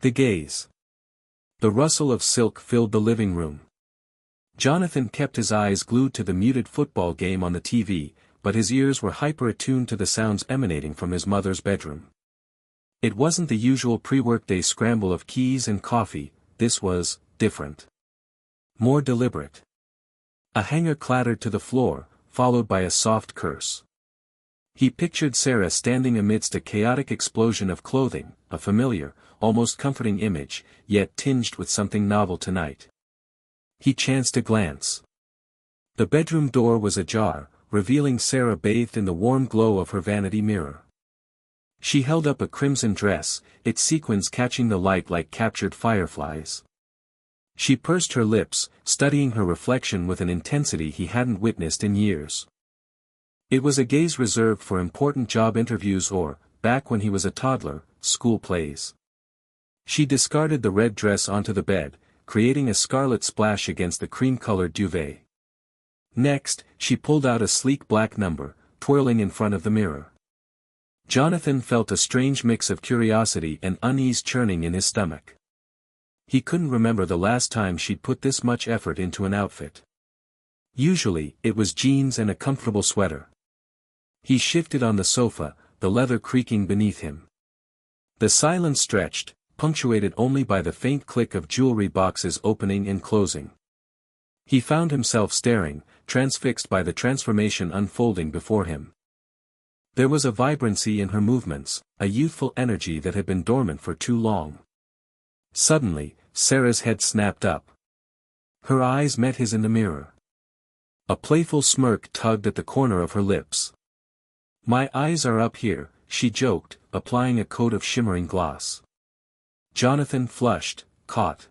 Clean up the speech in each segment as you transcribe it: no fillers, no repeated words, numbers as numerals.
The gaze. The rustle of silk filled the living room. Jonathan kept his eyes glued to the muted football game on the TV, but his ears were hyper-attuned to the sounds emanating from his mother's bedroom. It wasn't the usual pre-workday scramble of keys and coffee, this was different. More deliberate. A hanger clattered to the floor, followed by a soft curse. He pictured Sarah standing amidst a chaotic explosion of clothing, a familiar, almost comforting image, yet tinged with something novel tonight. He chanced a glance. The bedroom door was ajar, revealing Sarah bathed in the warm glow of her vanity mirror. She held up a crimson dress, its sequins catching the light like captured fireflies. She pursed her lips, studying her reflection with an intensity he hadn't witnessed in years. It was a gaze reserved for important job interviews or, back when he was a toddler, school plays. She discarded the red dress onto the bed, creating a scarlet splash against the cream-colored duvet. Next, she pulled out a sleek black number, twirling in front of the mirror. Jonathan felt a strange mix of curiosity and unease churning in his stomach. He couldn't remember the last time she'd put this much effort into an outfit. Usually, it was jeans and a comfortable sweater. He shifted on the sofa, the leather creaking beneath him. The silence stretched, punctuated only by the faint click of jewelry boxes opening and closing. He found himself staring, transfixed by the transformation unfolding before him. There was a vibrancy in her movements, a youthful energy that had been dormant for too long. Suddenly, Sarah's head snapped up. Her eyes met his in the mirror. A playful smirk tugged at the corner of her lips. "My eyes are up here," she joked, applying a coat of shimmering gloss. Jonathan flushed, caught.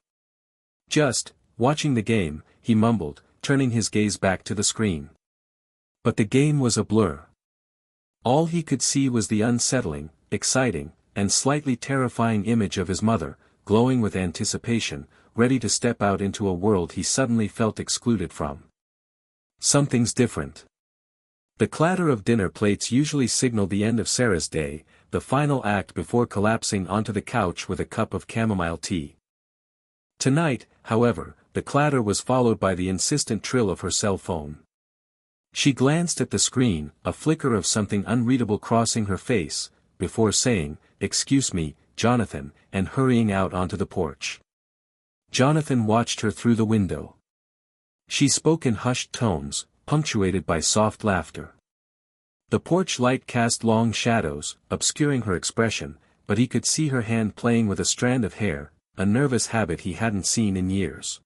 "Just watching the game," he mumbled, turning his gaze back to the screen. But the game was a blur. All he could see was the unsettling, exciting, and slightly terrifying image of his mother, glowing with anticipation, ready to step out into a world he suddenly felt excluded from. Something's different. The clatter of dinner plates usually signaled the end of Sarah's day, the final act before collapsing onto the couch with a cup of chamomile tea. Tonight, however, the clatter was followed by the insistent trill of her cell phone. She glanced at the screen, a flicker of something unreadable crossing her face, before saying, "Excuse me, Jonathan," and hurrying out onto the porch. Jonathan watched her through the window. She spoke in hushed tones, punctuated by soft laughter. The porch light cast long shadows, obscuring her expression, but he could see her hand playing with a strand of hair, a nervous habit he hadn't seen in years.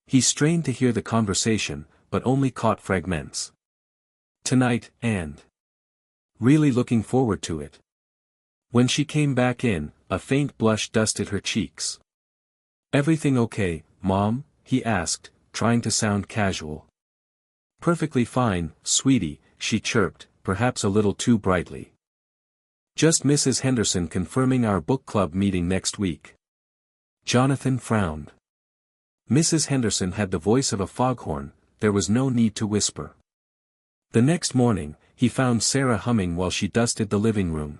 He strained to hear the conversation, but only caught fragments. "Tonight, and really looking forward to it." When she came back in, a faint blush dusted her cheeks. "Everything okay, Mom?" he asked, trying to sound casual. "Perfectly fine, sweetie," she chirped, perhaps a little too brightly. "Just Mrs. Henderson confirming our book club meeting next week." Jonathan frowned. Mrs. Henderson had the voice of a foghorn, there was no need to whisper. The next morning, he found Sarah humming while she dusted the living room.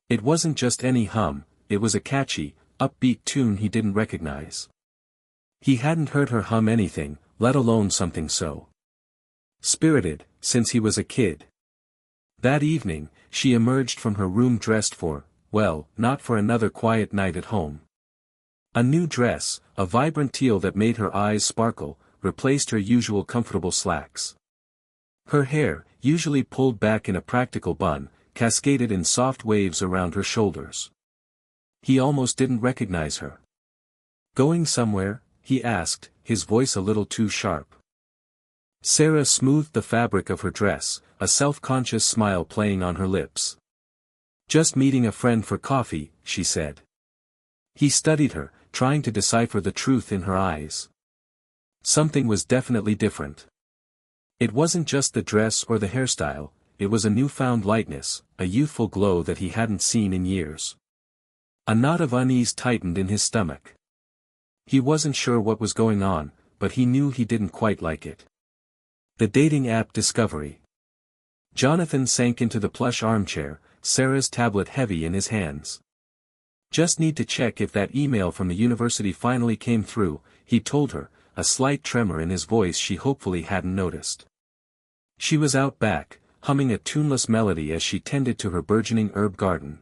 It wasn't just any hum, it was a catchy, upbeat tune he didn't recognize. He hadn't heard her hum anything, let alone something so spirited, since he was a kid. That evening, she emerged from her room dressed for, well, not for another quiet night at home. A new dress, a vibrant teal that made her eyes sparkle, replaced her usual comfortable slacks. Her hair, usually pulled back in a practical bun, cascaded in soft waves around her shoulders. He almost didn't recognize her. "Going somewhere?" he asked, his voice a little too sharp. Sarah smoothed the fabric of her dress, a self-conscious smile playing on her lips. "Just meeting a friend for coffee," she said. He studied her, trying to decipher the truth in her eyes. Something was definitely different. It wasn't just the dress or the hairstyle, it was a newfound lightness, a youthful glow that he hadn't seen in years. A knot of unease tightened in his stomach. He wasn't sure what was going on, but he knew he didn't quite like it. The dating app discovery. Jonathan sank into the plush armchair, Sarah's tablet heavy in his hands. Just need to check if that email from the university finally came through, he told her, a slight tremor in his voice she hopefully hadn't noticed. She was out back, humming a tuneless melody as she tended to her burgeoning herb garden.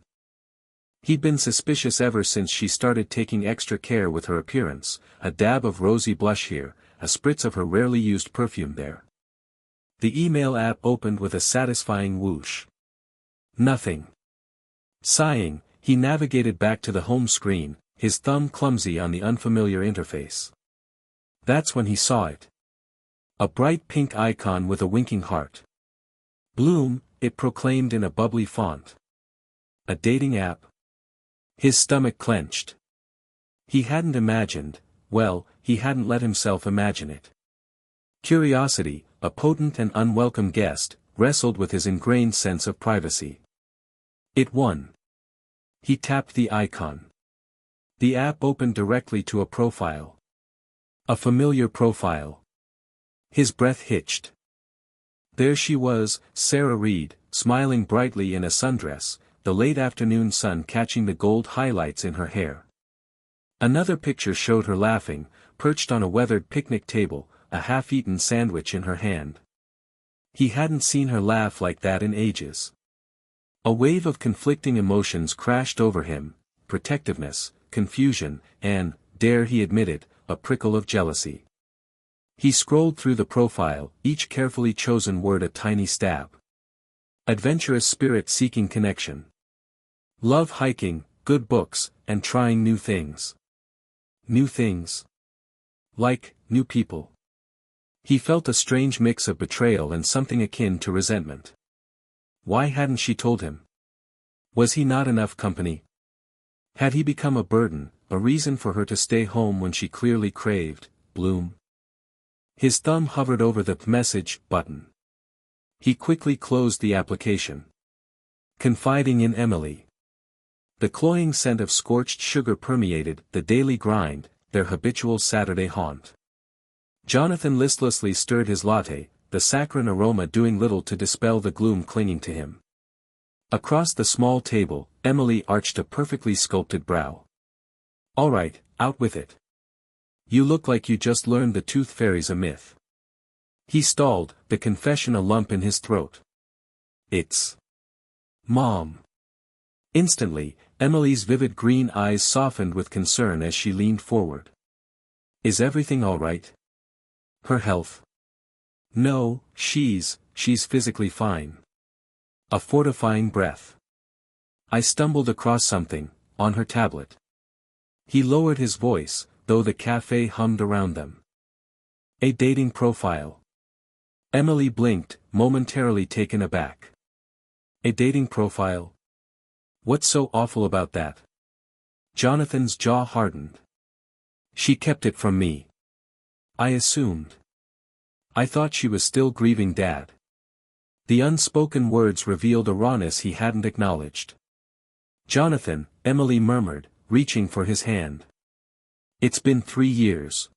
He'd been suspicious ever since she started taking extra care with her appearance, a dab of rosy blush here, a spritz of her rarely used perfume there. The email app opened with a satisfying whoosh. Nothing. Sighing, he navigated back to the home screen, his thumb clumsy on the unfamiliar interface. That's when he saw it. A bright pink icon with a winking heart. Bloom, it proclaimed in a bubbly font. A dating app? His stomach clenched. He hadn't imagined, well, he hadn't let himself imagine it. Curiosity, a potent and unwelcome guest, wrestled with his ingrained sense of privacy. It won. He tapped the icon. The app opened directly to a profile. A familiar profile. His breath hitched. There she was, Sarah Reed, smiling brightly in a sundress, the late afternoon sun catching the gold highlights in her hair. Another picture showed her laughing, perched on a weathered picnic table, a half-eaten sandwich in her hand. He hadn't seen her laugh like that in ages. A wave of conflicting emotions crashed over him, protectiveness, confusion, and, dare he admit it, a prickle of jealousy. He scrolled through the profile, each carefully chosen word a tiny stab. Adventurous spirit seeking connection. Love hiking, good books, and trying new things. New things. Like, new people. He felt a strange mix of betrayal and something akin to resentment. Why hadn't she told him? Was he not enough company? Had he become a burden, a reason for her to stay home when she clearly craved Bloom? His thumb hovered over the message button. He quickly closed the application. Confiding in Emily. The cloying scent of scorched sugar permeated the daily grind, their habitual Saturday haunt. Jonathan listlessly stirred his latte, the saccharine aroma doing little to dispel the gloom clinging to him. Across the small table, Emily arched a perfectly sculpted brow. All right, out with it. You look like you just learned the tooth fairy's a myth. He stalled, the confession a lump in his throat. It's Mom. Instantly, Emily's vivid green eyes softened with concern as she leaned forward. Is everything all right? Her health? No, she's physically fine. A fortifying breath. I stumbled across something, on her tablet. He lowered his voice, though the cafe hummed around them. A dating profile. Emily blinked, momentarily taken aback. A dating profile? What's so awful about that? Jonathan's jaw hardened. She kept it from me. I assumed. I thought she was still grieving Dad. The unspoken words revealed a rawness he hadn't acknowledged. Jonathan, Emily murmured, reaching for his hand. It's been 3 years.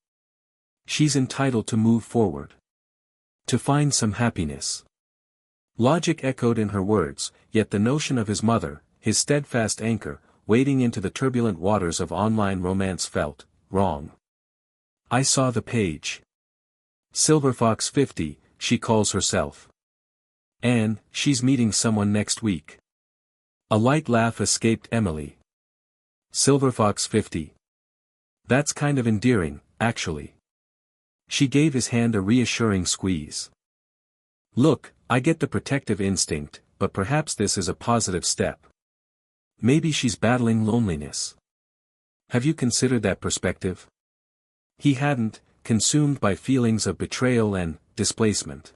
She's entitled to move forward. To find some happiness. Logic echoed in her words, yet the notion of his mother, his steadfast anchor, wading into the turbulent waters of online romance felt wrong. I saw the page. Silverfox 50, she calls herself. And, she's meeting someone next week. A light laugh escaped Emily. Silverfox 50. That's kind of endearing, actually. She gave his hand a reassuring squeeze. Look, I get the protective instinct, but perhaps this is a positive step. Maybe she's battling loneliness. Have you considered that perspective? He hadn't, consumed by feelings of betrayal and displacement.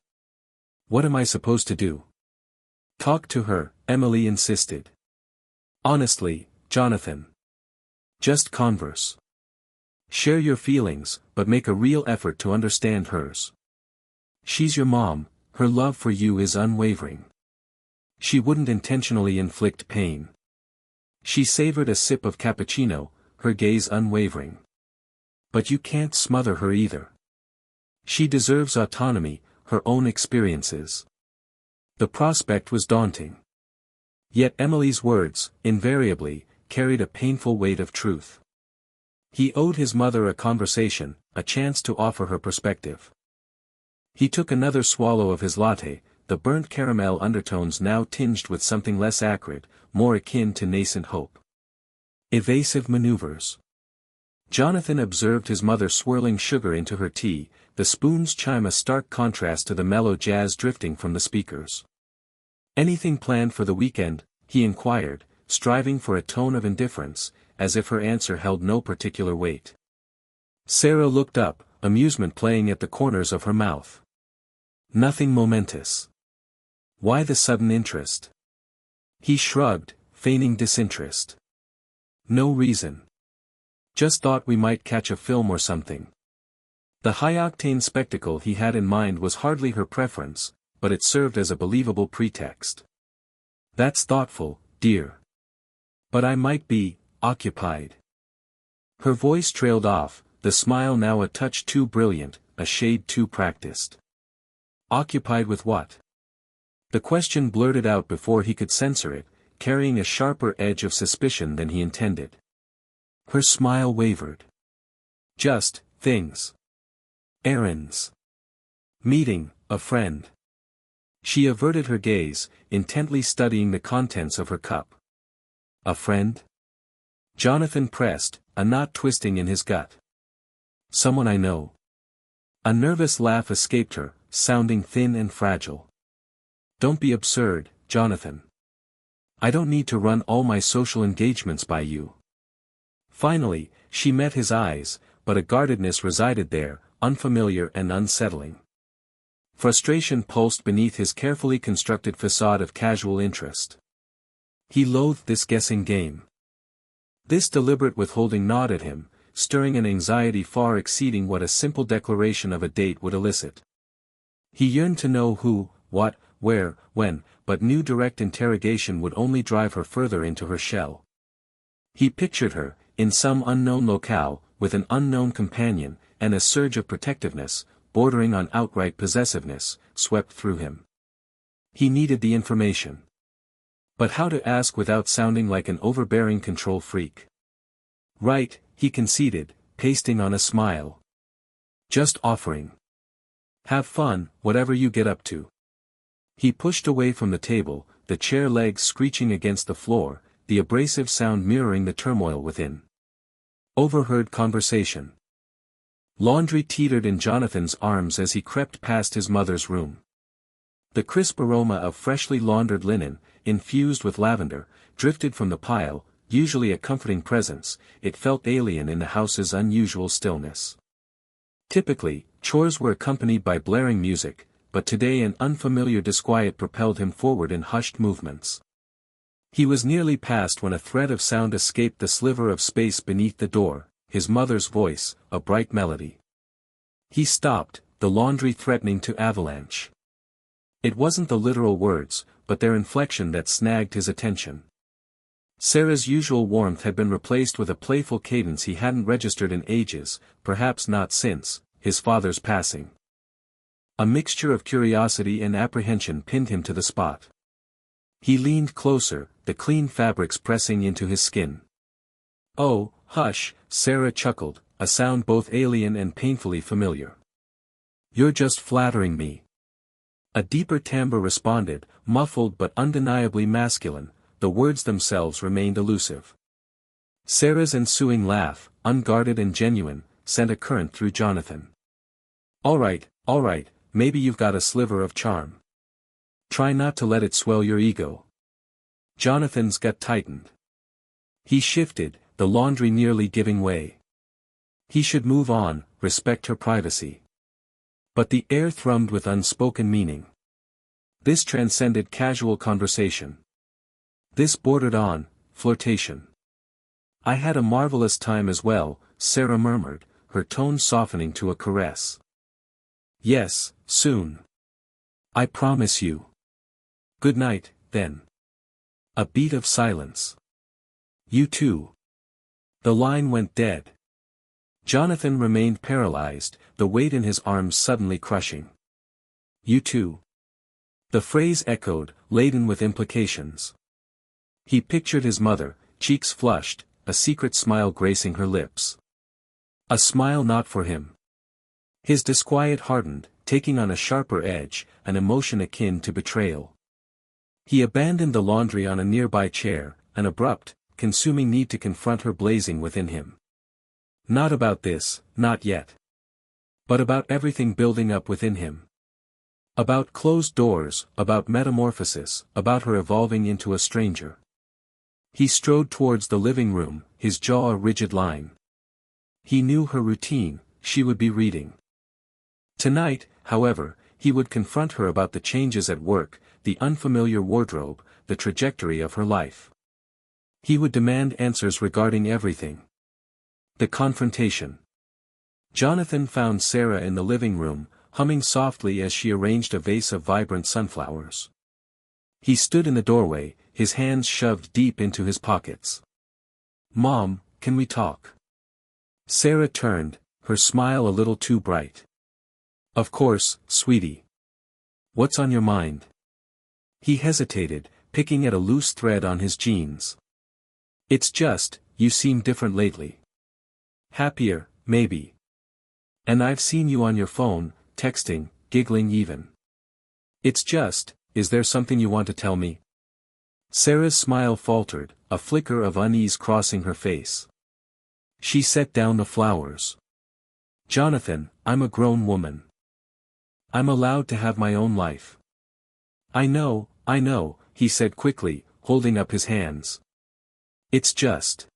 What am I supposed to do? Talk to her, Emily insisted. Honestly, Jonathan. Just converse. Share your feelings, but make a real effort to understand hers. She's your mom, her love for you is unwavering. She wouldn't intentionally inflict pain. She savored a sip of cappuccino, her gaze unwavering. But you can't smother her either. She deserves autonomy, her own experiences. The prospect was daunting. Yet Emily's words, invariably, carried a painful weight of truth. He owed his mother a conversation, a chance to offer her perspective. He took another swallow of his latte, the burnt caramel undertones now tinged with something less acrid, more akin to nascent hope. Evasive maneuvers. Jonathan observed his mother swirling sugar into her tea, the spoon's chime a stark contrast to the mellow jazz drifting from the speakers. "Anything planned for the weekend?" he inquired, striving for a tone of indifference, as if her answer held no particular weight. Sarah looked up, amusement playing at the corners of her mouth. "Nothing momentous." "Why the sudden interest?" He shrugged, feigning disinterest. "No reason. Just thought we might catch a film or something." The high-octane spectacle he had in mind was hardly her preference, but it served as a believable pretext. "That's thoughtful, dear. But I might be occupied." Her voice trailed off, the smile now a touch too brilliant, a shade too practiced. "Occupied with what?" The question blurted out before he could censor it, carrying a sharper edge of suspicion than he intended. Her smile wavered. "Just things. Errands. Meeting a friend." She averted her gaze, intently studying the contents of her cup. "A friend?" Jonathan pressed, a knot twisting in his gut. "Someone I know." A nervous laugh escaped her, sounding thin and fragile. "Don't be absurd, Jonathan. I don't need to run all my social engagements by you." Finally, she met his eyes, but a guardedness resided there, unfamiliar and unsettling. Frustration pulsed beneath his carefully constructed facade of casual interest. He loathed this guessing game. This deliberate withholding gnawed at him, stirring an anxiety far exceeding what a simple declaration of a date would elicit. He yearned to know who, what, where, when, but knew direct interrogation would only drive her further into her shell. He pictured her, in some unknown locale, with an unknown companion, and a surge of protectiveness, bordering on outright possessiveness, swept through him. He needed the information. But how to ask without sounding like an overbearing control freak? "Right," he conceded, pasting on a smile. "Just offering. Have fun, whatever you get up to." He pushed away from the table, the chair legs screeching against the floor, the abrasive sound mirroring the turmoil within. Overheard conversation. Laundry teetered in Jonathan's arms as he crept past his mother's room. The crisp aroma of freshly laundered linen, infused with lavender, drifted from the pile, usually a comforting presence. It felt alien in the house's unusual stillness. Typically, chores were accompanied by blaring music, but today an unfamiliar disquiet propelled him forward in hushed movements. He was nearly past when a thread of sound escaped the sliver of space beneath the door, his mother's voice, a bright melody. He stopped, the laundry threatening to avalanche. It wasn't the literal words, but their inflection that snagged his attention. Sarah's usual warmth had been replaced with a playful cadence he hadn't registered in ages, perhaps not since his father's passing. A mixture of curiosity and apprehension pinned him to the spot. He leaned closer, the clean fabrics pressing into his skin. "Oh, hush," Sarah chuckled, a sound both alien and painfully familiar. "You're just flattering me." A deeper timbre responded, muffled but undeniably masculine. The words themselves remained elusive. Sarah's ensuing laugh, unguarded and genuine, sent a current through Jonathan. All right, maybe you've got a sliver of charm. Try not to let it swell your ego." Jonathan's gut tightened. He shifted, the laundry nearly giving way. He should move on, respect her privacy. But the air thrummed with unspoken meaning. This transcended casual conversation. This bordered on flirtation. "I had a marvelous time as well," Sarah murmured, her tone softening to a caress. "Yes, soon. I promise you." "Good night, then." A beat of silence. "You too." The line went dead. Jonathan remained paralyzed, the weight in his arms suddenly crushing. "You too." The phrase echoed, laden with implications. He pictured his mother, cheeks flushed, a secret smile gracing her lips. A smile not for him. His disquiet hardened, taking on a sharper edge, an emotion akin to betrayal. He abandoned the laundry on a nearby chair, an abrupt, consuming need to confront her blazing within him. Not about this, not yet. But about everything building up within him. About closed doors, about metamorphosis, about her evolving into a stranger. He strode towards the living room, his jaw a rigid line. He knew her routine, she would be reading. Tonight, however, he would confront her about the changes at work, the unfamiliar wardrobe, the trajectory of her life. He would demand answers regarding everything. The confrontation. Jonathan found Sarah in the living room, humming softly as she arranged a vase of vibrant sunflowers. He stood in the doorway, his hands shoved deep into his pockets. "Mom, can we talk?" Sarah turned, her smile a little too bright. "Of course, sweetie. What's on your mind?" He hesitated, picking at a loose thread on his jeans. "It's just, you seem different lately. Happier, maybe. And I've seen you on your phone, texting, giggling even. It's just, is there something you want to tell me?" Sarah's smile faltered, a flicker of unease crossing her face. She set down the flowers. "Jonathan, I'm a grown woman. I'm allowed to have my own life." I know," he said quickly, holding up his hands. "It's just.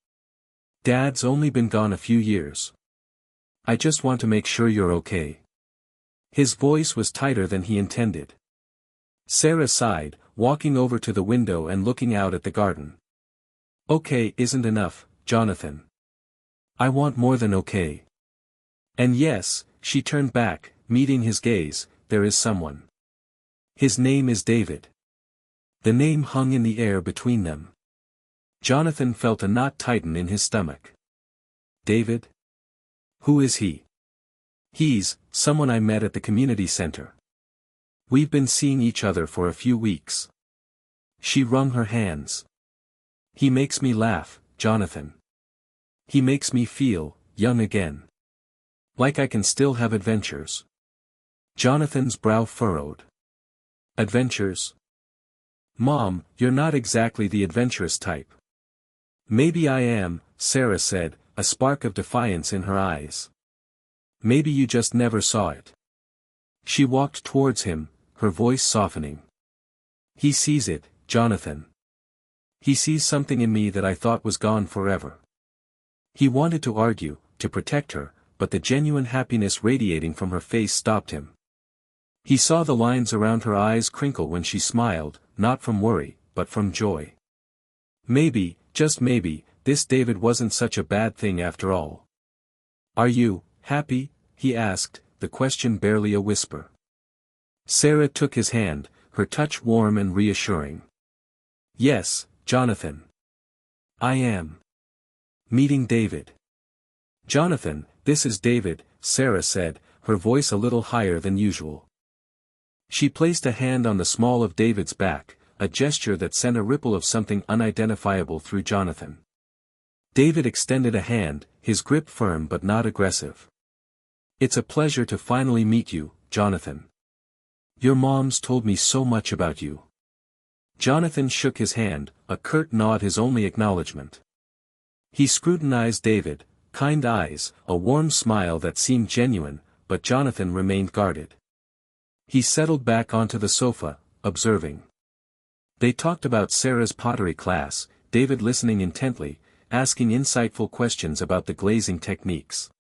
Dad's only been gone a few years. I just want to make sure you're okay." His voice was tighter than he intended. Sarah sighed, walking over to the window and looking out at the garden. "Okay isn't enough, Jonathan. I want more than okay. And yes," she turned back, meeting his gaze, "there is someone. His name is David." The name hung in the air between them. Jonathan felt a knot tighten in his stomach. David? Who is he? "He's someone I met at the community center. We've been seeing each other for a few weeks." She wrung her hands. "He makes me laugh, Jonathan. He makes me feel young again. Like I can still have adventures." Jonathan's brow furrowed. "Adventures? Mom, you're not exactly the adventurous type." "Maybe I am," Sarah said, a spark of defiance in her eyes. "Maybe you just never saw it." She walked towards him, her voice softening. "He sees it, Jonathan. He sees something in me that I thought was gone forever." He wanted to argue, to protect her, but the genuine happiness radiating from her face stopped him. He saw the lines around her eyes crinkle when she smiled, not from worry, but from joy. Maybe, just maybe, this David wasn't such a bad thing after all. "Are you happy?" he asked, the question barely a whisper. Sarah took his hand, her touch warm and reassuring. "Yes, Jonathan. I am. Meeting David." "Jonathan, this is David," Sarah said, her voice a little higher than usual. She placed a hand on the small of David's back, a gesture that sent a ripple of something unidentifiable through Jonathan. David extended a hand, his grip firm but not aggressive. "It's a pleasure to finally meet you, Jonathan. Your mom's told me so much about you." Jonathan shook his hand, a curt nod his only acknowledgement. He scrutinized David, kind eyes, a warm smile that seemed genuine, but Jonathan remained guarded. He settled back onto the sofa, observing. They talked about Sarah's pottery class, David listening intently, asking insightful questions about the glazing techniques.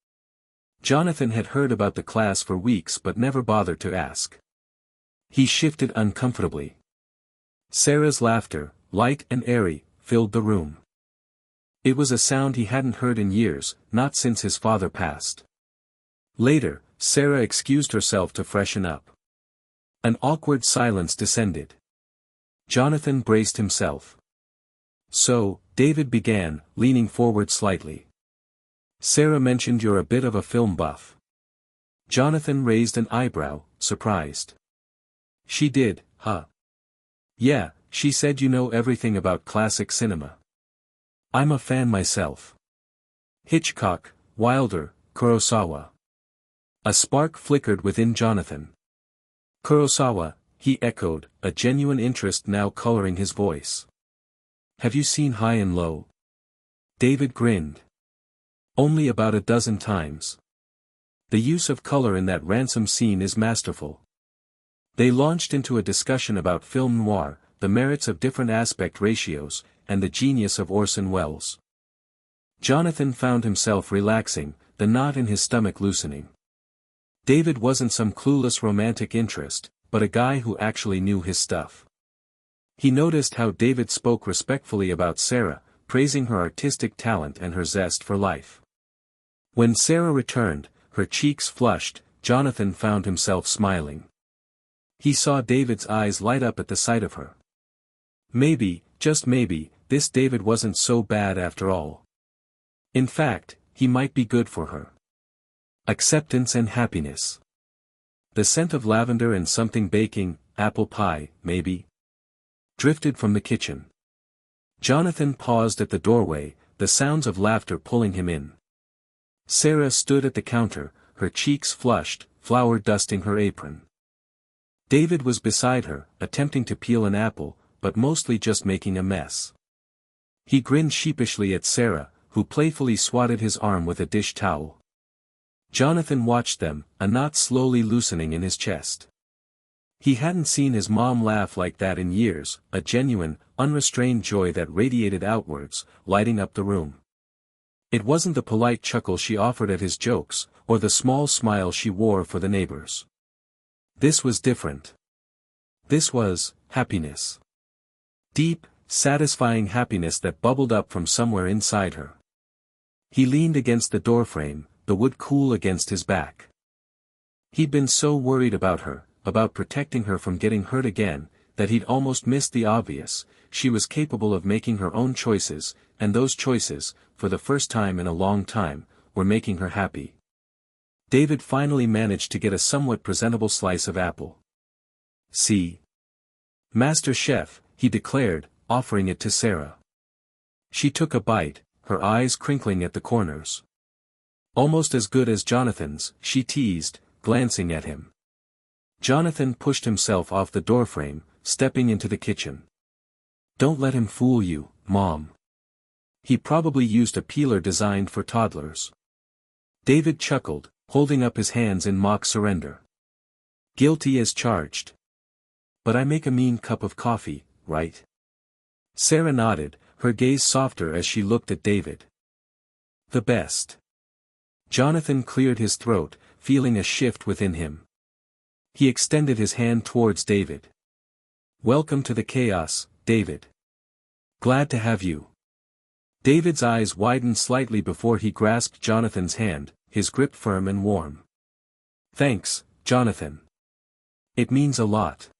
Jonathan had heard about the class for weeks but never bothered to ask. He shifted uncomfortably. Sarah's laughter, light and airy, filled the room. It was a sound he hadn't heard in years, not since his father passed. Later, Sarah excused herself to freshen up. An awkward silence descended. Jonathan braced himself. "So," David began, leaning forward slightly. "Sarah mentioned you're a bit of a film buff." Jonathan raised an eyebrow, surprised. "She did, huh?" "Yeah, she said you know everything about classic cinema." I'm a fan myself. Hitchcock, Wilder, Kurosawa. A spark flickered within Jonathan. Kurosawa, he echoed, a genuine interest now coloring his voice. Have you seen High and Low? David grinned. Only about a dozen times. The use of color in that ransom scene is masterful. They launched into a discussion about film noir, the merits of different aspect ratios, and the genius of Orson Welles. Jonathan found himself relaxing, the knot in his stomach loosening. David wasn't some clueless romantic interest, but a guy who actually knew his stuff. He noticed how David spoke respectfully about Sarah, praising her artistic talent and her zest for life. When Sarah returned, her cheeks flushed, Jonathan found himself smiling. He saw David's eyes light up at the sight of her. Maybe, just maybe, this David wasn't so bad after all. In fact, he might be good for her. Acceptance and happiness. The scent of lavender and something baking, apple pie, maybe, drifted from the kitchen. Jonathan paused at the doorway, the sounds of laughter pulling him in. Sarah stood at the counter, her cheeks flushed, flour dusting her apron. David was beside her, attempting to peel an apple, but mostly just making a mess. He grinned sheepishly at Sarah, who playfully swatted his arm with a dish towel. Jonathan watched them, a knot slowly loosening in his chest. He hadn't seen his mom laugh like that in years, a genuine, unrestrained joy that radiated outwards, lighting up the room. It wasn't the polite chuckle she offered at his jokes, or the small smile she wore for the neighbors. This was different. This was happiness. Deep, satisfying happiness that bubbled up from somewhere inside her. He leaned against the doorframe, the wood cool against his back. He'd been so worried about her, about protecting her from getting hurt again, that he'd almost missed the obvious. She was capable of making her own choices, and those choices, for the first time in a long time, were making her happy. David finally managed to get a somewhat presentable slice of apple. "See? Master Chef," he declared, offering it to Sarah. She took a bite, her eyes crinkling at the corners. "Almost as good as Jonathan's," she teased, glancing at him. Jonathan pushed himself off the doorframe, stepping into the kitchen. "Don't let him fool you, Mom. He probably used a peeler designed for toddlers." David chuckled, holding up his hands in mock surrender. "Guilty as charged. But I make a mean cup of coffee, right?" Sarah nodded, her gaze softer as she looked at David. "The best." Jonathan cleared his throat, feeling a shift within him. He extended his hand towards David. "Welcome to the chaos, David. Glad to have you." David's eyes widened slightly before he grasped Jonathan's hand, his grip firm and warm. "Thanks, Jonathan. It means a lot."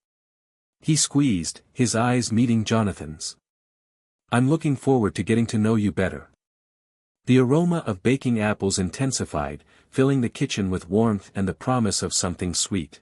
He squeezed, his eyes meeting Jonathan's. "I'm looking forward to getting to know you better." The aroma of baking apples intensified, filling the kitchen with warmth and the promise of something sweet.